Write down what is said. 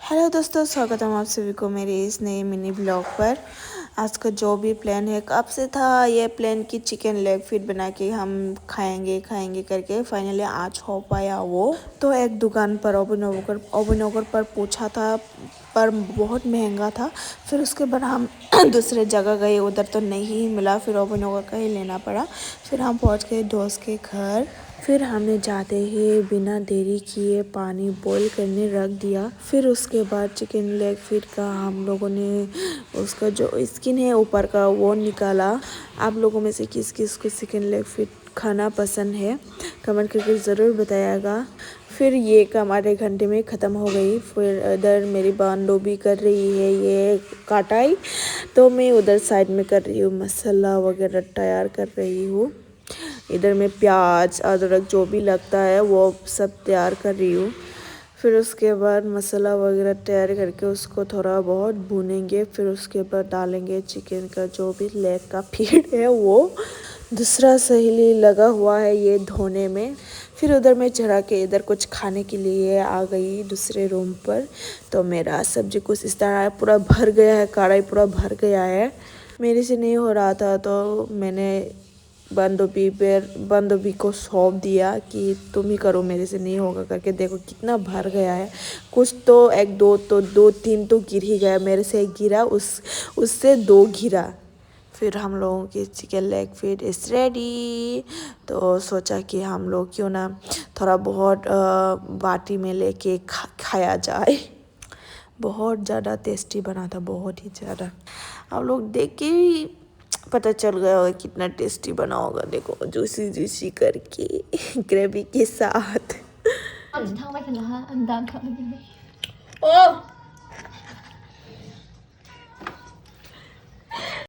Hello दोस्तों, स्वागत है आप सभी को मेरे इस नए मिनी ब्लॉग पर। आज का जो भी प्लान है, कब से था ये प्लान कि चिकन लेग फीट बना के हम खाएंगे करके फाइनली आज हो पाया वो। तो एक दुकान पर ओबिनोगर पर पूछा था, पर बहुत महंगा था। फिर उसके बाद हम दूसरे जगह गए, उधर तो नहीं मिला, फिर ओबिनोगर का ही लेना पड़ा। फिर हम पहुंच गए दोस्त के घर। फिर हमने जाते ही बिना देरी किए पानी बॉईल करने रख दिया। फिर उसके बाद चिकन लेग फीट का हम लोगों ने उसका जो स्किन है ऊपर का वो निकाला। आप लोगों में से किस किस को चिकन लेग फीट खाना पसंद है कमेंट करके ज़रूर बताइएगा। फिर ये काम आधे घंटे में ख़त्म हो गई। फिर इधर मेरी बांधवी कर रही है ये काटाई, तो मैं उधर साइड में कर रही हूँ, मसाला वगैरह तैयार कर रही हूँ। इधर में प्याज अदरक जो भी लगता है वो सब तैयार कर रही हूँ। फिर उसके बाद मसाला वगैरह तैयार करके उसको थोड़ा बहुत भूनेंगे। फिर उसके बाद डालेंगे चिकन का जो भी लेग का फीट है वो। दूसरा सहेली लगा हुआ है ये धोने में। फिर उधर मैं चढ़ा के इधर कुछ खाने के लिए आ गई दूसरे रूम पर। तो मेरा सब्जी कुछ इस तरह है, पूरा भर गया है, कढ़ाई पूरा भर गया है। मेरे से नहीं हो रहा था तो मैंने बांधवी को सौंप दिया कि तुम ही करो, मेरे से नहीं होगा करके। देखो कितना भर गया है, कुछ तो एक दो तीन तो गिर ही गया। मेरे से एक गिरा, उससे दो गिरा। फिर हम लोगों की chicken leg feet is ready. तो सोचा कि हम लोग क्यों ना थोड़ा बहुत बाटी में लेके खाया जाए। बहुत ज़्यादा टेस्टी बना था, बहुत ही ज़्यादा। आप लोग देख के ही पता चल गया होगा कितना टेस्टी बना होगा। देखो जूसी जूसी करके ग्रेवी के साथ। Anh thao mấy thằng là anh đam thao. ओ